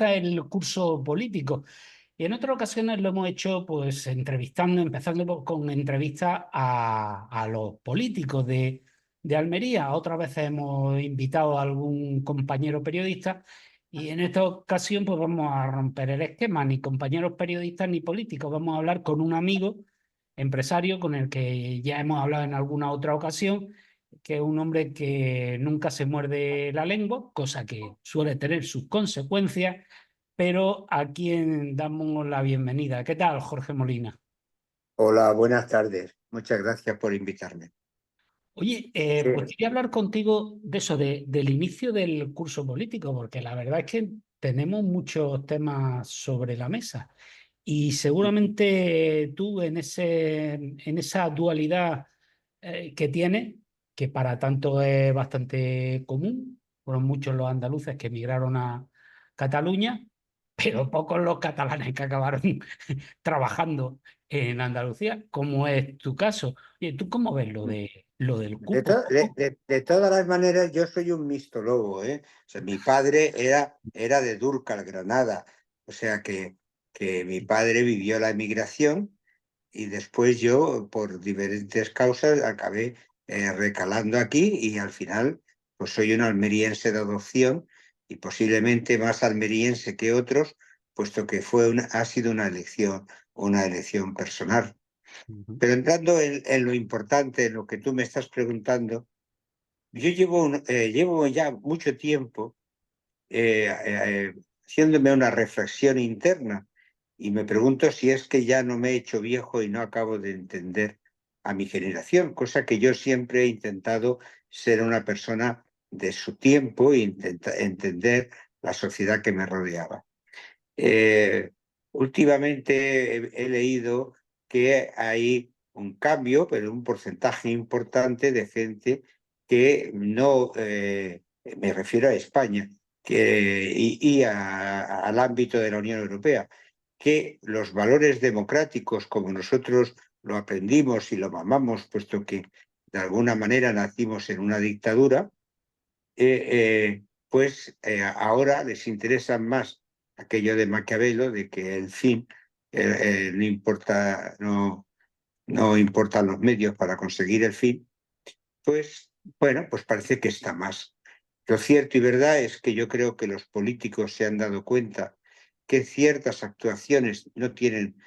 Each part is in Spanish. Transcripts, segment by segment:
el curso político. Y en otras ocasiones lo hemos hecho pues entrevistando, con entrevistas a los políticos de Almería. Otras veces hemos invitado a algún compañero periodista y en esta ocasión pues vamos a romper el esquema, ni compañeros periodistas ni políticos. Vamos a hablar con un amigo empresario con el que ya hemos hablado en alguna otra ocasión, que es un hombre que nunca se muerde la lengua, cosa que suele tener sus consecuencias, pero a quien damos la bienvenida. ¿Qué tal, Jorge Molina? Hola, buenas tardes. Muchas gracias por invitarme. Oye, pues Sí. quería hablar contigo de eso, del inicio del curso político, porque la verdad es que tenemos muchos temas sobre la mesa y seguramente tú en esa dualidad que tienes, que para tanto es bastante común, fueron muchos los andaluces que emigraron a Cataluña, pero pocos los catalanes que acabaron trabajando en Andalucía, como es tu caso. Oye, ¿tú cómo ves lo del De, cupo? to- de todas las maneras, yo soy un mixtólogo, ¿eh? O sea, mi padre era de Dúrcal, Granada. O sea que mi padre vivió la emigración y después yo, por diferentes causas, acabé recalando aquí y al final, pues soy un almeriense de adopción y posiblemente más almeriense que otros, puesto que ha sido una elección personal. Ujú. Pero entrando en lo importante, en lo que tú me estás preguntando, yo llevo ya mucho tiempo haciéndome una reflexión interna y me pregunto si es que ya no me he hecho viejo y no acabo de entender a mi generación, cosa que yo siempre he intentado ser una persona de su tiempo e entender la sociedad que me rodeaba. Eh, Últimamente he leído que hay un cambio, pero un porcentaje importante de gente que no, me refiero a España al ámbito de la Unión Europea, que los valores democráticos, como nosotros lo aprendimos y lo mamamos, puesto que de alguna manera nacimos en una dictadura, ahora les interesan más aquello de Maquiavelo, de que el fin no importa, no importan los medios para conseguir el fin, pues bueno, pues parece que está más. Lo cierto y verdad es que yo creo que los políticos se han dado cuenta que ciertas actuaciones no tienen,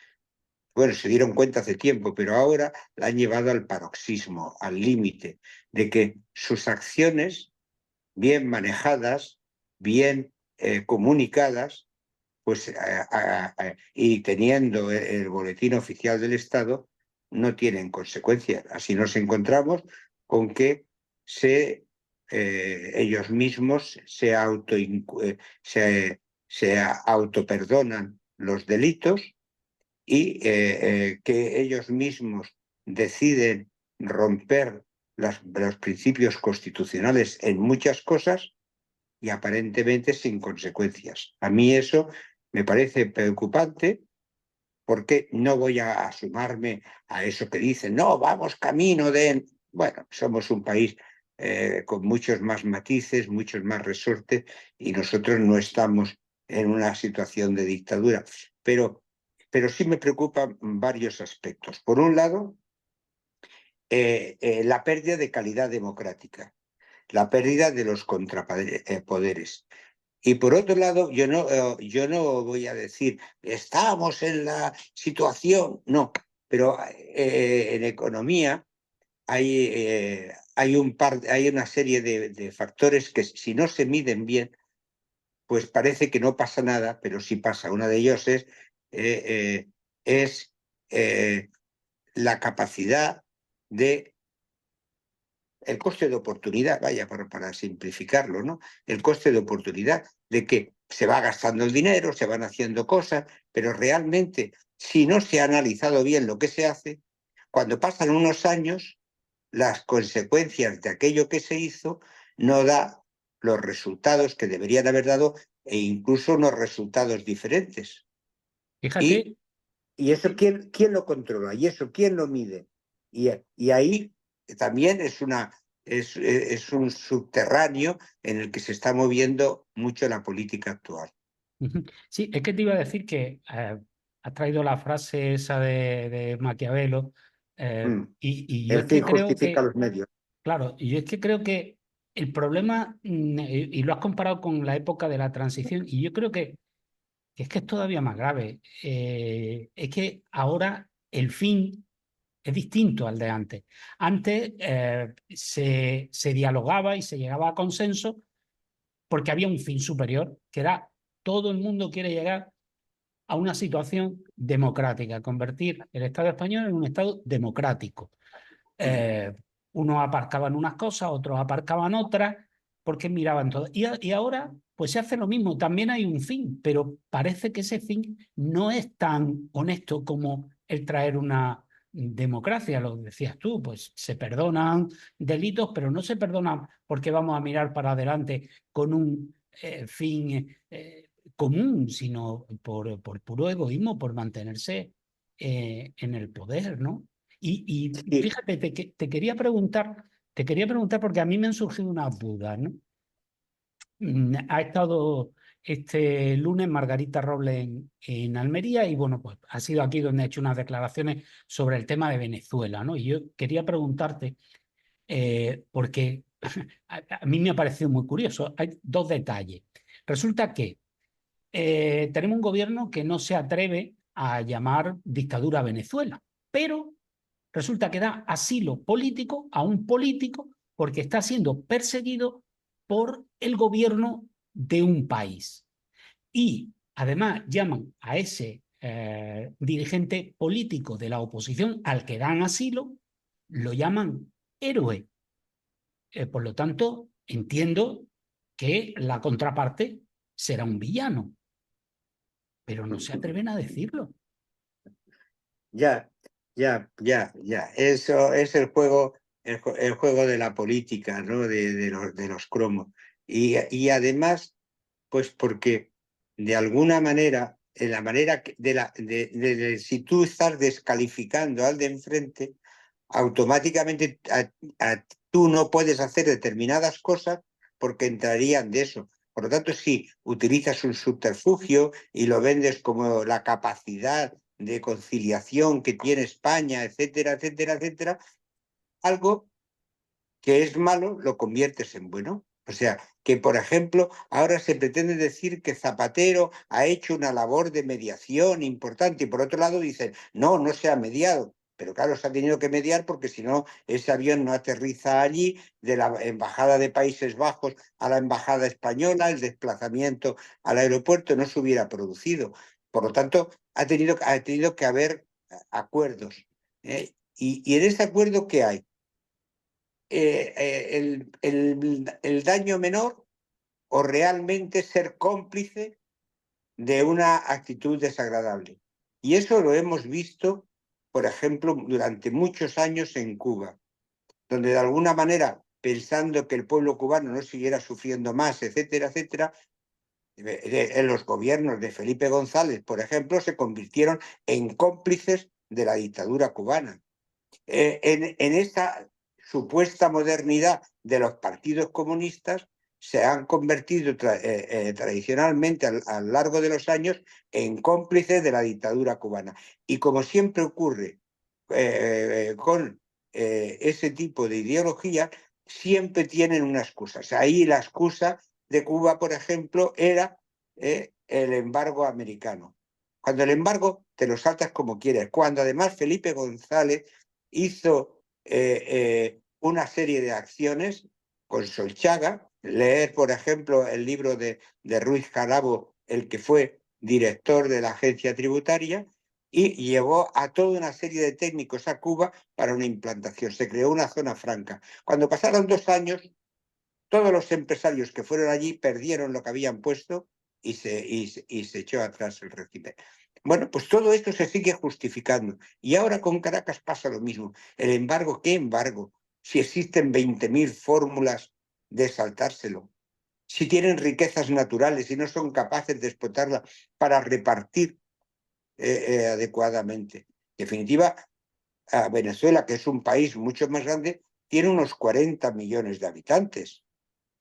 bueno, se dieron cuenta hace tiempo, pero ahora la han llevado al paroxismo, al límite, de que sus acciones bien manejadas, bien comunicadas, pues y teniendo el boletín oficial del Estado, no tienen consecuencias. Así nos encontramos con que ellos mismos se autoperdonan los delitos y que ellos mismos deciden romper los principios constitucionales en muchas cosas y aparentemente sin consecuencias. A mí eso me parece preocupante porque no voy a sumarme a eso que dicen, no, vamos camino de... Bueno, somos un país con muchos más matices, muchos más resortes y nosotros no estamos en una situación de dictadura. Pero sí me preocupan varios aspectos. Por un lado, la pérdida de calidad democrática, la pérdida de los contrapoderes. Y por otro lado, yo no voy a decir, estamos en la situación, no, pero en economía hay una serie de factores que si no se miden bien, pues parece que no pasa nada, pero sí pasa. Uno de ellos eh, es eh, la capacidad de el coste de oportunidad, vaya, para simplificarlo, ¿no? El coste de oportunidad de que se va gastando el dinero, se van haciendo cosas, pero realmente, si no se ha analizado bien lo que se hace, cuando pasan unos años, las consecuencias de aquello que se hizo no da los resultados que deberían haber dado e incluso unos resultados diferentes. Y, Fíjate, y eso, ¿quién lo controla? ¿Y eso quién lo mide? Y ahí también es un subterráneo en el que se está moviendo mucho la política actual. Ujú. Sí, es que te iba a decir que has traído la frase esa de Maquiavelo, Mm. y yo es El fin que creo justifica que, los medios. claro, y yo es que creo que el problema, y lo has comparado con la época de la transición, y yo creo que es que es todavía más grave. Es que ahora el fin es distinto al de antes. Antes se dialogaba y se llegaba a consenso porque había un fin superior, que era todo el mundo quiere llegar a una situación democrática, convertir el Estado español en un Estado democrático. Mm. Eh, Unos aparcaban unas cosas, otros aparcaban otras, porque miraban todo. Y ahora, pues se hace lo mismo, también hay un fin, pero parece que ese fin no es tan honesto como el traer una democracia, lo decías tú, pues se perdonan delitos, pero no se perdonan porque vamos a mirar para adelante con un fin común, sino por puro egoísmo, por mantenerse en el poder, ¿no? Y Sí, fíjate, te quería preguntar porque a mí me han surgido unas dudas, ¿no? Ha estado este lunes Margarita Robles en Almería y bueno, pues ha sido aquí donde ha hecho unas declaraciones sobre el tema de Venezuela, ¿no? Y yo quería preguntarte, porque a mí me ha parecido muy curioso, hay dos detalles. Resulta que tenemos un gobierno que no se atreve a llamar dictadura a Venezuela, pero resulta que da asilo político a un político porque está siendo perseguido por el gobierno de un país. Y además llaman a ese dirigente político de la oposición al que dan asilo, lo llaman héroe. Por lo tanto, entiendo que la contraparte será un villano, pero no se atreven a decirlo. ya, ya. Eso es el juego, el juego de la política, ¿no? De los cromos. Y además, pues porque de alguna manera, en la manera si tú estás descalificando al de enfrente, automáticamente tú no puedes hacer determinadas cosas porque entrarían de eso. Por lo tanto, si utilizas un subterfugio y lo vendes como la capacidad de conciliación que tiene España, etcétera, etcétera, etcétera, algo que es malo lo conviertes en bueno. O sea, que por ejemplo, ahora se pretende decir que Zapatero ha hecho una labor de mediación importante y por otro lado dicen, no, no se ha mediado. Pero claro, se ha tenido que mediar porque si no, ese avión no aterriza allí, de la Embajada de Países Bajos a la Embajada Española, el desplazamiento al aeropuerto no se hubiera producido. Por lo tanto, ha tenido que haber acuerdos. Y en ese acuerdo, ¿qué hay? El daño menor o realmente ser cómplice de una actitud desagradable. Y eso lo hemos visto, por ejemplo, durante muchos años en Cuba, donde de alguna manera, pensando que el pueblo cubano no siguiera sufriendo más, etcétera, etcétera, en los gobiernos de Felipe González, por ejemplo, se convirtieron en cómplices de la dictadura cubana. En esta supuesta modernidad de los partidos comunistas se han convertido tradicionalmente a lo largo de los años en cómplices de la dictadura cubana. Y como siempre ocurre con ese tipo de ideología, siempre tienen una excusa. O sea, ahí la excusa de Cuba, por ejemplo, era el embargo americano. Cuando el embargo te lo saltas como quieres. Cuando además Felipe González hizo una serie de acciones con Solchaga, leer, por ejemplo, el libro de Ruiz Jarabo, el que fue director de la agencia tributaria, y llevó a toda una serie de técnicos a Cuba para una implantación. Se creó una zona franca. Cuando pasaron 2 años, todos los empresarios que fueron allí perdieron lo que habían puesto y se echó atrás el régimen. Bueno, pues todo esto se sigue justificando. Y ahora con Caracas pasa lo mismo. El embargo, ¿qué embargo? Si existen 20.000 fórmulas de saltárselo, si tienen riquezas naturales y no son capaces de explotarlas para repartir adecuadamente. En definitiva, a Venezuela, que es un país mucho más grande, tiene unos 40 millones de habitantes,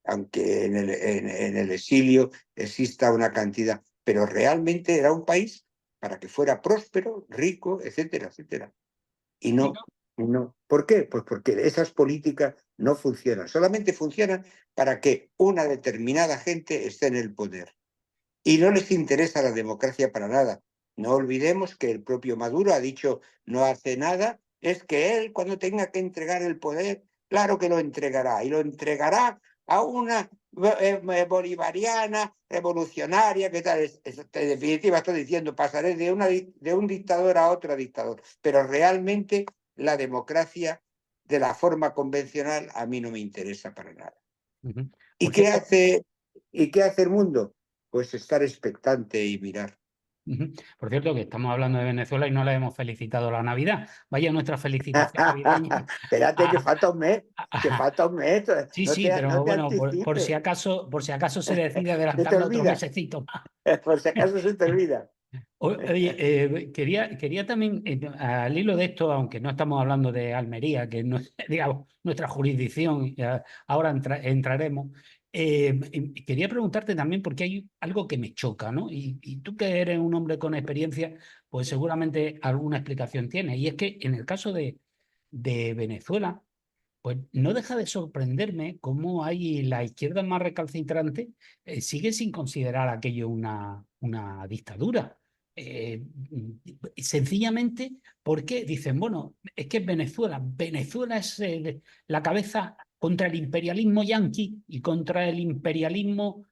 aunque en el exilio exista una cantidad. pero realmente era un país para que fuera próspero, rico, etcétera, etcétera. Y Sí, no, no. ¿Por qué? Pues porque esas políticas no funcionan. Solamente funcionan para que una determinada gente esté en el poder. Y no les interesa la democracia para nada. No olvidemos que el propio Maduro ha dicho no hace nada, es que él cuando tenga que entregar el poder, claro que lo entregará, y lo entregará a una bolivariana, revolucionaria, ¿qué tal? En definitiva estoy diciendo, pasaré de un dictador a otro dictador, pero realmente la democracia de la forma convencional a mí no me interesa para nada. ¿Y por qué cierto, hace, y qué hace el mundo? Pues estar expectante y mirar. por cierto, que estamos hablando de Venezuela y no le hemos felicitado la Navidad. Vaya nuestra felicitación navideña. Espérate, que a- falta un mes, que a- falta un mes. Sí, No sí, no pero te bueno, por anticipes. si acaso se decide Se te adelantarlo otro olvida. mesecito más. Por si acaso se te olvida. Oye, quería también, al hilo de esto, aunque no estamos hablando de Almería, que no es, digamos, nuestra jurisdicción, ahora entraremos, quería preguntarte también porque hay algo que me choca, ¿no? Y tú que eres un hombre con experiencia, pues seguramente alguna explicación tienes. Y es que en el caso de Venezuela, pues no deja de sorprenderme cómo hay la izquierda más recalcitrante sigue sin considerar aquello una dictadura. Sencillamente porque dicen, bueno, es que es Venezuela. Venezuela es la cabeza contra el imperialismo yanqui y contra el imperialismo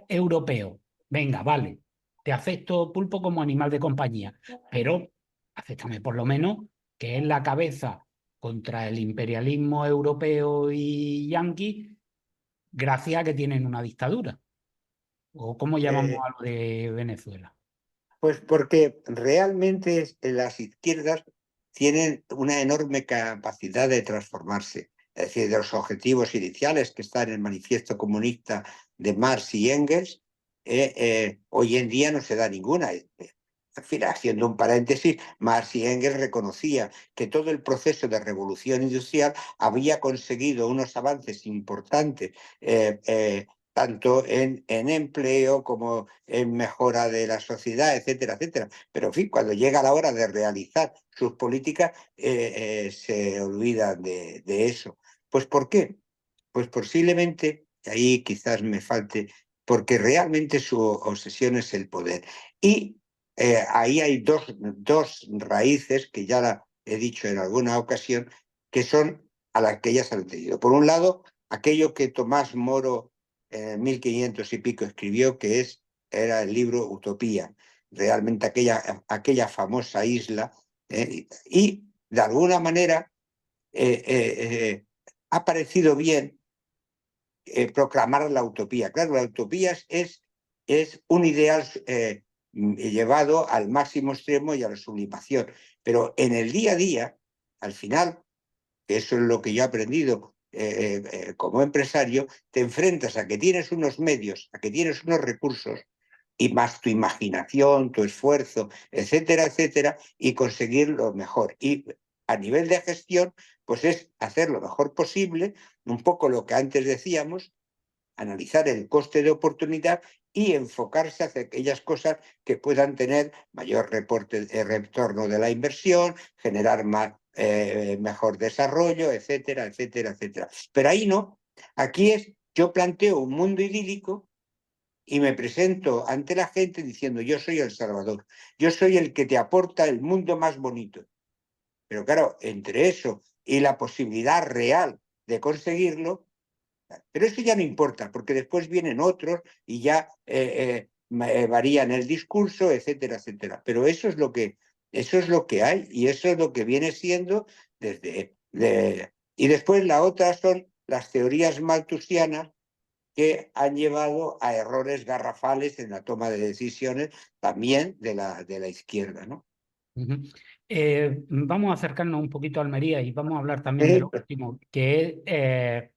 europeo. Venga, vale, te acepto pulpo como animal de compañía, pero acéptame por lo menos que es la cabeza contra el imperialismo europeo y yanqui, gracias a que tienen una dictadura. ¿O cómo llamamos Eh, a lo de Venezuela? pues porque realmente las izquierdas tienen una enorme capacidad de transformarse. Es decir, de los objetivos iniciales que están en el manifiesto comunista de Marx y Engels, hoy en día no se da ninguna. En fin, haciendo un paréntesis, Marx y Engels reconocía que todo el proceso de revolución industrial había conseguido unos avances importantes, tanto en empleo como en mejora de la sociedad, etcétera, etcétera. Pero, en fin, cuando llega la hora de realizar sus políticas, se olvidan de eso. Pues, ¿por qué? Pues posiblemente, ahí quizás me falte, porque realmente su obsesión es el poder. Y ahí hay dos raíces que ya la he dicho en alguna ocasión, que son a las que ya se han tenido. Por un lado, aquello que Tomás Moro en 1500 y pico escribió, era el libro Utopía, realmente aquella famosa isla, y de alguna manera ha parecido bien proclamar la utopía. Claro, la utopía es un ideal llevado al máximo extremo y a la sublimación, pero en el día a día, al final, que eso es lo que yo he aprendido como empresario, te enfrentas a que tienes unos medios, a que tienes unos recursos y más tu imaginación, tu esfuerzo, etcétera, etcétera, y conseguir lo mejor. Y a nivel de gestión, pues es hacer lo mejor posible, un poco lo que antes decíamos, analizar el coste de oportunidad y enfocarse hacia aquellas cosas que puedan tener mayor retorno de la inversión, generar mejor desarrollo, etcétera, etcétera, etcétera. Pero ahí no. Aquí yo planteo un mundo idílico y me presento ante la gente diciendo yo soy el Salvador, yo soy el que te aporta el mundo más bonito. Pero claro, entre eso y la posibilidad real de conseguirlo, pero eso ya no importa, porque después vienen otros y ya varían el discurso, etcétera, etcétera. Pero eso es lo que hay y eso es lo que viene siendo y después la otra son las teorías malthusianas que han llevado a errores garrafales en la toma de decisiones también de la izquierda, ¿no? Ujú. Vamos a acercarnos un poquito a Almería y vamos a hablar también de Sí, lo último, que es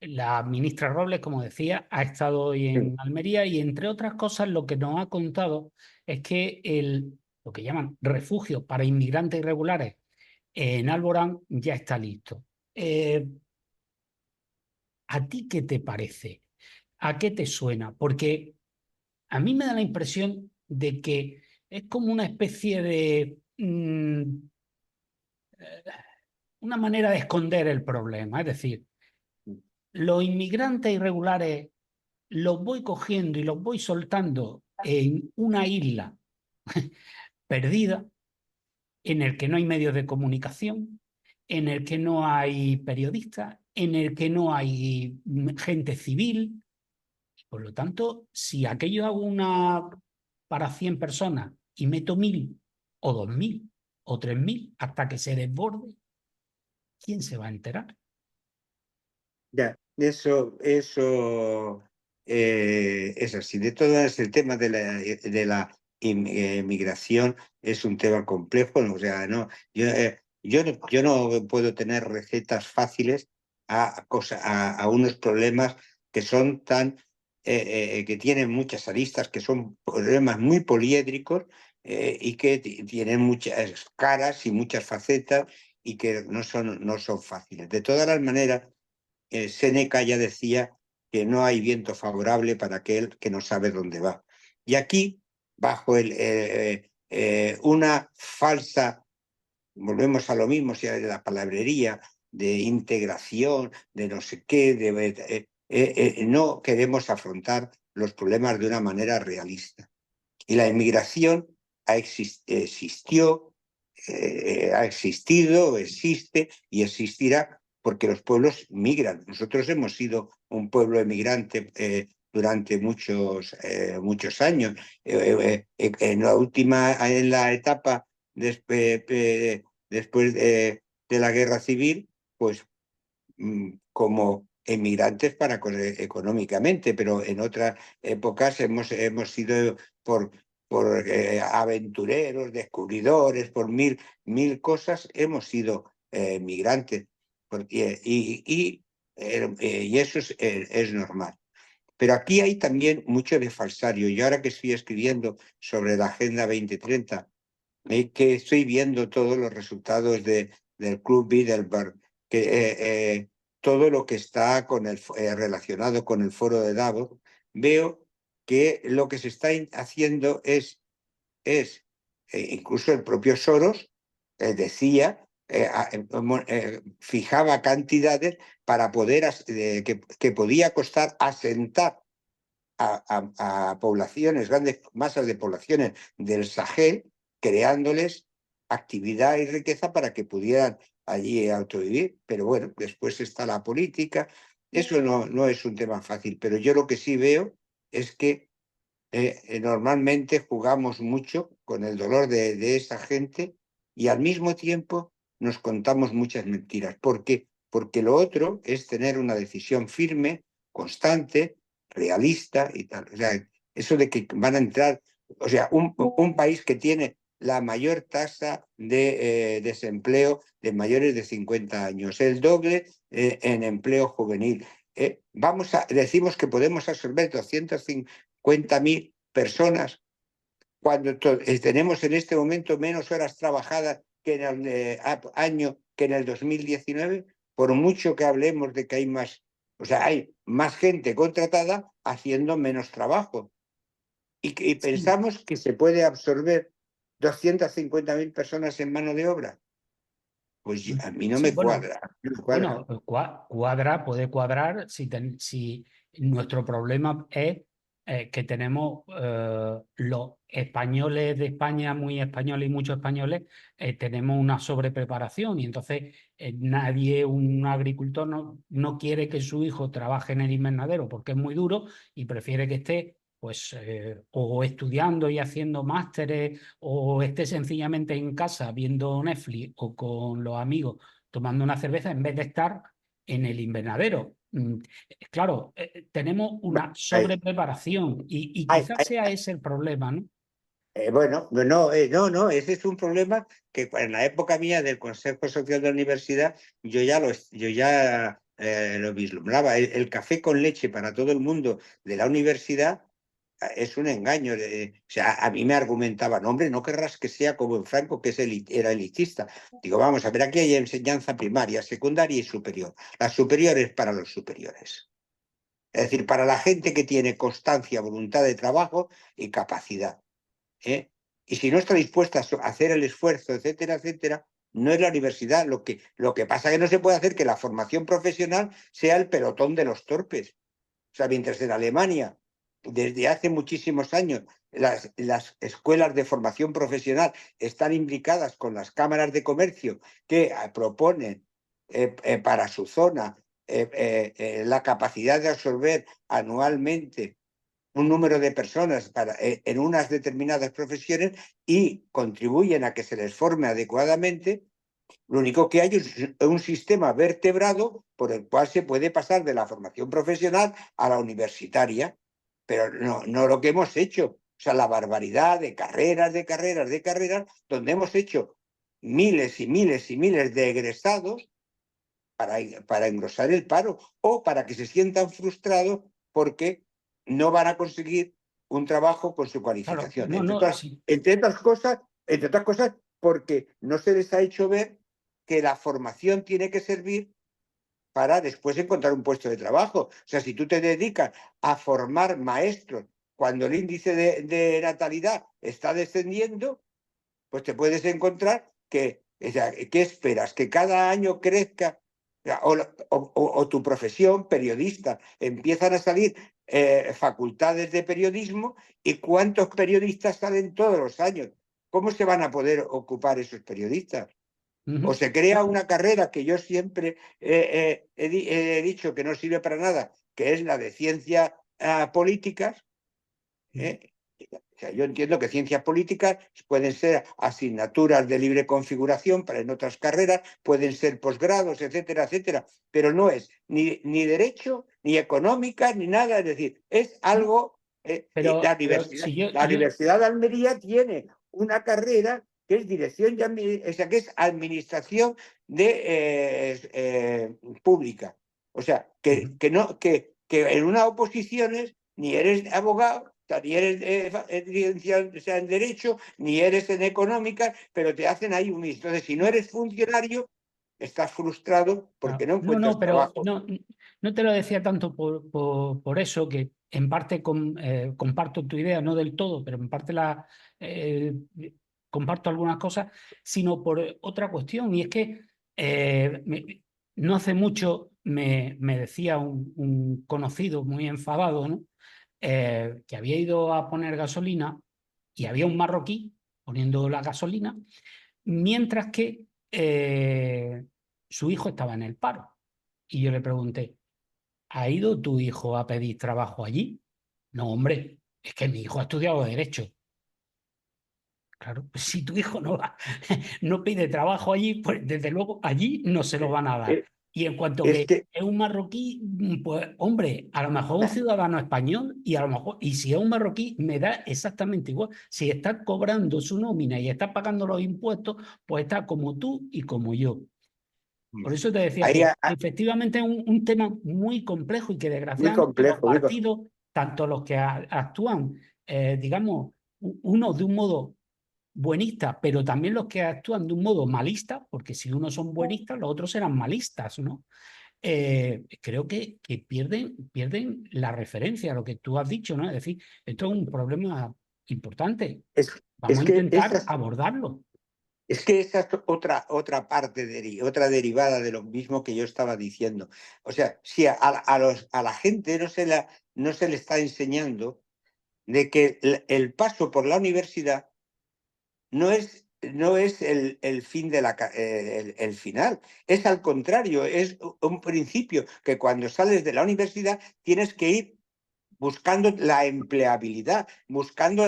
la ministra Robles, como decía, ha estado hoy sí. en Almería y entre otras cosas lo que nos ha contado es que lo que llaman refugio para inmigrantes irregulares en Alborán ya está listo. ¿A ti qué te parece? ¿A qué te suena? Porque a mí me da la impresión de que es como una especie de una manera de esconder el problema. Es decir, los inmigrantes irregulares los voy cogiendo y los voy soltando en una isla perdida, en el que no hay medios de comunicación, en el que no hay periodistas, en el que no hay gente civil. Por lo tanto, si aquello hago una para 100 personas y meto 1000 o 2000 o 3000 hasta que se desborde, ¿quién se va a enterar? Ya, eso es así. De todas maneras, el tema de la migración es un tema complejo. O sea, no, yo no puedo tener recetas fáciles a unos problemas que son que tienen muchas aristas, que son problemas muy poliédricos y que tienen muchas caras y muchas facetas y que no son fáciles. De todas las maneras, Séneca ya decía que no hay viento favorable para aquel que no sabe dónde va. Y aquí, bajo una falsa, volvemos a lo mismo, si de la palabrería, de integración, de no sé qué, no queremos afrontar los problemas de una manera realista. Y la inmigración existió, ha existido, existe y existirá porque los pueblos migran. Nosotros hemos sido un pueblo emigrante durante muchos años. En la etapa después de la guerra civil, pues como emigrantes económicamente, pero en otras épocas hemos sido por aventureros, descubridores, por mil cosas, hemos sido migrantes. Y eso es normal. Pero aquí hay también mucho de falsario. Y ahora que estoy escribiendo sobre la Agenda 2030, que estoy viendo todos los resultados del Club Bilderberg, que todo lo que está relacionado con el foro de Davos, veo que lo que se está haciendo incluso el propio Soros decía, fijaba cantidades para que podía costar asentar a poblaciones, grandes masas de poblaciones del Sahel, creándoles actividad y riqueza para que pudieran allí autovivir. Pero bueno, después está la política. Eso no es un tema fácil, pero yo lo que sí veo es que normalmente jugamos mucho con el dolor de esa gente y al mismo tiempo nos contamos muchas mentiras. ¿Por qué? Porque lo otro es tener una decisión firme, constante, realista y tal. O sea, eso de que van a entrar, o sea, un país que tiene la mayor tasa de desempleo de mayores de 50 años, el doble en empleo juvenil. Decimos que podemos absorber 250.000 personas cuando tenemos en este momento menos horas trabajadas que en el año que en el 2019, por mucho que hablemos de que hay más, o sea, hay más gente contratada haciendo menos trabajo. Y Sí, pensamos que se puede absorber 250.000 personas en mano de obra. Pues a mí no sí, me bueno, cuadra. No me cuadra. bueno, cuadra, puede cuadrar si nuestro problema es que tenemos los españoles de España, muy españoles y muchos españoles, tenemos una sobrepreparación y entonces nadie, un agricultor no quiere que su hijo trabaje en el invernadero porque es muy duro y prefiere que esté pues o estudiando y haciendo másteres o esté sencillamente en casa viendo Netflix o con los amigos tomando una cerveza en vez de estar en el invernadero. Claro, tenemos una Hay, sobrepreparación y hay, quizás hay, sea ese el problema, ¿no? Bueno, no, ese es un problema que en la época mía del Consejo Social de la Universidad yo ya lo vislumbraba. El café con leche para todo el mundo de la universidad es un engaño. O sea, a mí me argumentaban, hombre, no querrás que sea como en Franco, que era elitista. Digo, vamos a ver, aquí hay enseñanza primaria, secundaria y superior. La superior es para los superiores. Es decir, para la gente que tiene constancia, voluntad de trabajo y capacidad. ¿eh? Y si no está dispuesta a hacer el esfuerzo, etcétera, etcétera, no es la universidad. Lo que pasa es que no se puede hacer que la formación profesional sea el pelotón de los torpes. O sea, mientras en Alemania, desde hace muchísimos años, las escuelas de formación profesional están imbricadas con las cámaras de comercio que proponen para su zona la capacidad de absorber anualmente un número de personas en unas determinadas profesiones y contribuyen a que se les forme adecuadamente. Lo único que hay es un sistema vertebrado por el cual se puede pasar de la formación profesional a la universitaria, pero no lo que hemos hecho. O sea, la barbaridad de carreras, de carreras, de carreras, donde hemos hecho miles y miles y miles de egresados para engrosar el paro o para que se sientan frustrados porque no van a conseguir un trabajo con su Claro, cualificación. no, no, sí. Entre otras cosas, porque no se les ha hecho ver que la formación tiene que servir para después encontrar un puesto de trabajo. O sea, si tú te dedicas a formar maestros cuando el índice de natalidad está descendiendo, pues te puedes encontrar que, o sea, ¿qué esperas? ¿Que cada año crezca? O tu profesión, periodista, empiezan a salir facultades de periodismo y ¿cuántos periodistas salen todos los años? ¿Cómo se van a poder ocupar esos periodistas? O se crea una carrera que yo siempre he dicho que no sirve para nada, que es la de ciencias políticas, ¿eh? O sea, yo entiendo que ciencias políticas pueden ser asignaturas de libre configuración, pero en otras carreras pueden ser posgrados, etcétera, etcétera, pero no es ni derecho, ni económica, ni nada. Es decir, es algo. Pero Universidad, si la Universidad de Almería tiene una carrera que es dirección, o sea, que es administración pública. O sea, que en unas oposiciones ni eres abogado, ni eres licenciado en Derecho, ni eres en Económicas, pero te hacen ahí un mixto. Entonces, si no eres funcionario, estás frustrado porque no no, no, encuentras pero trabajo. no te lo decía tanto por eso, que en parte comparto tu idea, no del todo, pero en parte eh, comparto algunas cosas, sino por otra cuestión, y es que no hace mucho me decía un conocido muy enfadado, ¿no? Que había ido a poner gasolina y había un marroquí poniendo la gasolina, mientras que su hijo estaba en el paro. Y yo le pregunté, ¿ha ido tu hijo a pedir trabajo allí? No, hombre, es que mi hijo ha estudiado Derecho. Claro, pues si tu hijo no pide trabajo allí, pues desde luego allí no se lo van a dar. Eh, Y en cuanto Es que que es un marroquí, pues hombre, a lo mejor un ciudadano español y a lo mejor, y si es un marroquí, me da exactamente igual. Si está cobrando su nómina y está pagando los impuestos, pues está como tú y como yo. Por eso te decía ahí que efectivamente es un tema muy complejo y que muy desgraciadamente los complejo, partidos, tanto los que actúan, digamos, unos de un modo buenista, pero también los que actúan de un modo malista, porque si unos son buenistas, los otros serán malistas, ¿no? Creo que pierden la referencia a lo que tú has dicho, ¿no? Es decir, esto es un problema importante. es, Vamos es a que intentar esas abordarlo. Es que esa es otra parte, otra derivada de lo mismo que yo estaba diciendo. O sea, si a la gente no se le está enseñando de que el paso por la universidad no es el fin de el final. Es al contrario, es un principio que cuando sales de la universidad tienes que ir buscando la empleabilidad, buscando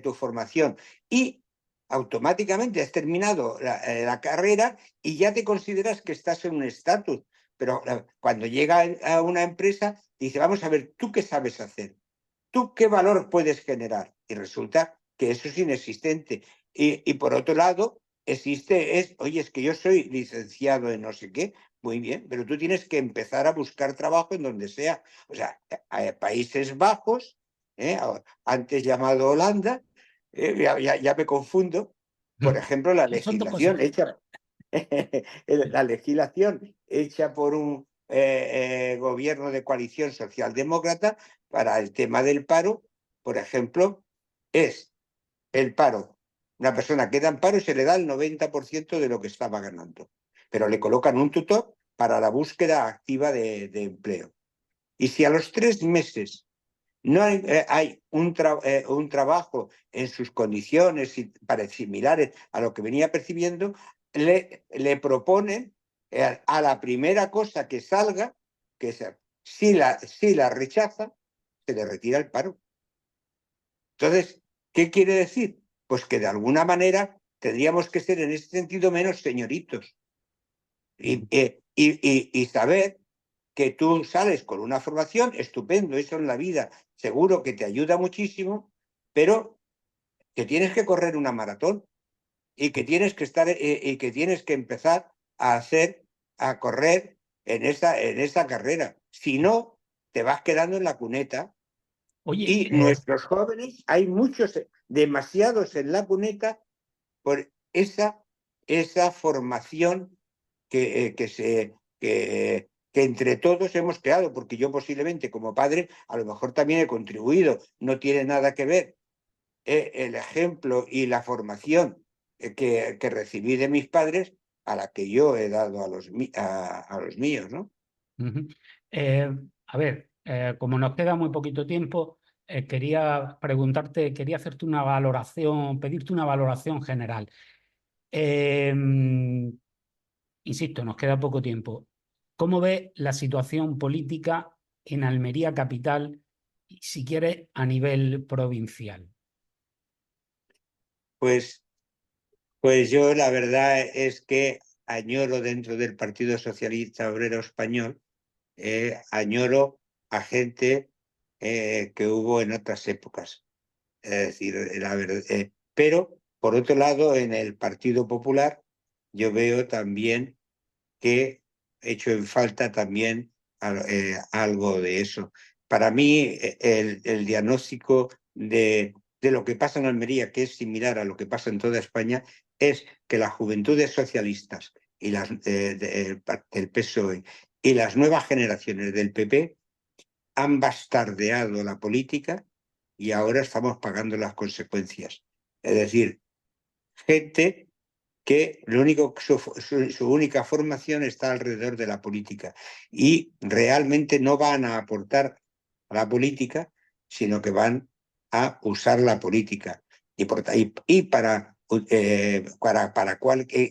tu formación y automáticamente has terminado la carrera y ya te consideras que estás en un estatus. Pero cuando llega a una empresa, dice, vamos a ver, ¿tú qué sabes hacer? ¿Tú qué valor puedes generar? Y resulta que eso es inexistente. Y por otro lado, oye, es que yo soy licenciado en no sé qué, muy bien, pero tú tienes que empezar a buscar trabajo en donde sea. O sea, Países Bajos, antes llamado Holanda, ya me confundo. Por ejemplo, Son dos cosas. la legislación hecha por un gobierno de coalición socialdemócrata para el tema del paro, por ejemplo, es el paro. Una persona queda en paro y se le da el 90% de lo que estaba ganando. Pero le colocan un tutor para la búsqueda activa de empleo. Y si a los 3 meses no hay un trabajo en sus condiciones similares a lo que venía percibiendo, le proponen a la primera cosa que salga, que si la rechaza, se le retira el paro. Entonces, ¿qué quiere decir? Pues que de alguna manera tendríamos que ser en ese sentido menos señoritos y saber que tú sales con una formación, estupendo, eso en la vida seguro que te ayuda muchísimo, pero que tienes que correr una maratón y que tienes que y que tienes que empezar a correr en esa carrera. Si no, te vas quedando en la cuneta. Oye, Y nuestros jóvenes, hay muchos, demasiados en la cuneta por esa formación que entre todos hemos creado, porque yo posiblemente como padre a lo mejor también he contribuido, no tiene nada que ver el ejemplo y la formación que recibí de mis padres a la que yo he dado a los míos, ¿no? ujú. Eh, a ver, como nos queda muy poquito tiempo, quería preguntarte, quería hacerte una valoración, pedirte una valoración general. Eh, Insisto, nos queda poco tiempo. ¿Cómo ves la situación política en Almería capital y, si quieres, a nivel provincial? Pues, pues yo la verdad es que añoro dentro del Partido Socialista Obrero Español, añoro a gente que hubo en otras épocas. Es decir, la verdad, pero por otro lado, en el Partido Popular, yo veo también que he hecho en falta también algo de eso. Para mí, el diagnóstico de lo que pasa en Almería, que es similar a lo que pasa en toda España, es que las juventudes socialistas y del PSOE y las nuevas generaciones del PP han bastardeado la política y ahora estamos pagando las consecuencias. Es decir, gente que su única formación está alrededor de la política y realmente no van a aportar a la política, sino que van a usar la política. Y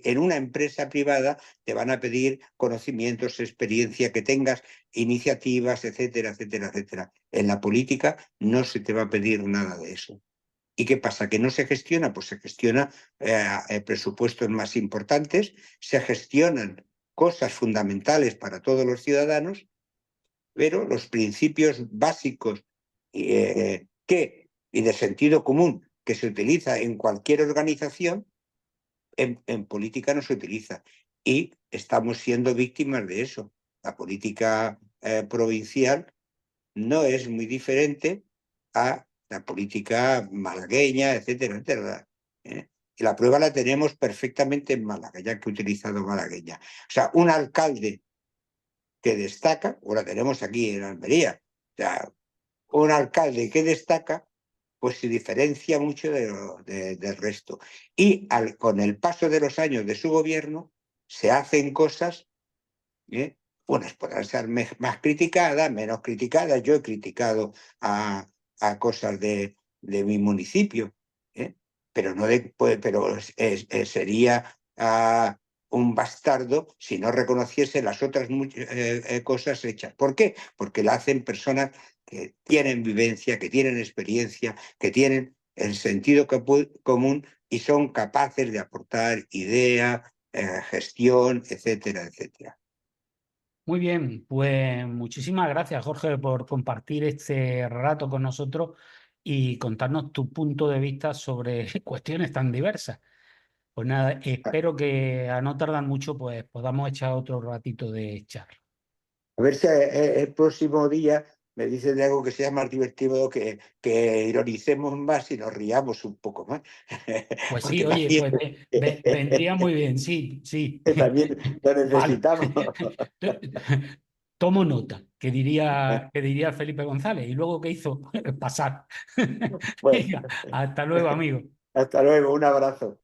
en una empresa privada te van a pedir conocimientos, experiencia, que tengas iniciativas, etcétera, etcétera, etcétera. En la política no se te va a pedir nada de eso. ¿Y qué pasa? ¿Que no se gestiona? Pues se gestiona presupuestos más importantes, se gestionan cosas fundamentales para todos los ciudadanos, pero los principios básicos y de sentido común que se utiliza en cualquier organización, en política no se utiliza. Y estamos siendo víctimas de eso. La política provincial no es muy diferente a la política malagueña, etcétera, etcétera. ¿eh? Y la prueba la tenemos perfectamente en Málaga, ya que he utilizado malagueña. O sea, un alcalde que destaca, o la tenemos aquí en Almería, o sea, un alcalde que destaca, pues se diferencia mucho del resto. Y con el paso de los años de su gobierno, se hacen cosas. Unas podrán ser más criticadas, menos criticadas. Yo he criticado a cosas de mi municipio, ¿eh? Pero, no pero sería un bastardo si no reconociese las otras cosas hechas. ¿Por qué? Porque la hacen personas que tienen vivencia, que tienen experiencia, que tienen el sentido común y son capaces de aportar idea, gestión, etcétera, etcétera. Muy bien, pues muchísimas gracias, Jorge, por compartir este rato con nosotros y contarnos tu punto de vista sobre cuestiones tan diversas. Pues nada, espero que a no tardar mucho, pues podamos echar otro ratito de charla. A ver si el próximo día me dicen de algo que sea más divertido, que ironicemos más y nos riamos un poco más. Pues sí, Porque oye, también, pues vendría muy bien, sí, sí. también lo Vale. necesitamos. Tomo nota, que diría Felipe González, y luego qué hizo pasar. Bueno, Venga, hasta luego, amigo. Hasta luego, un abrazo.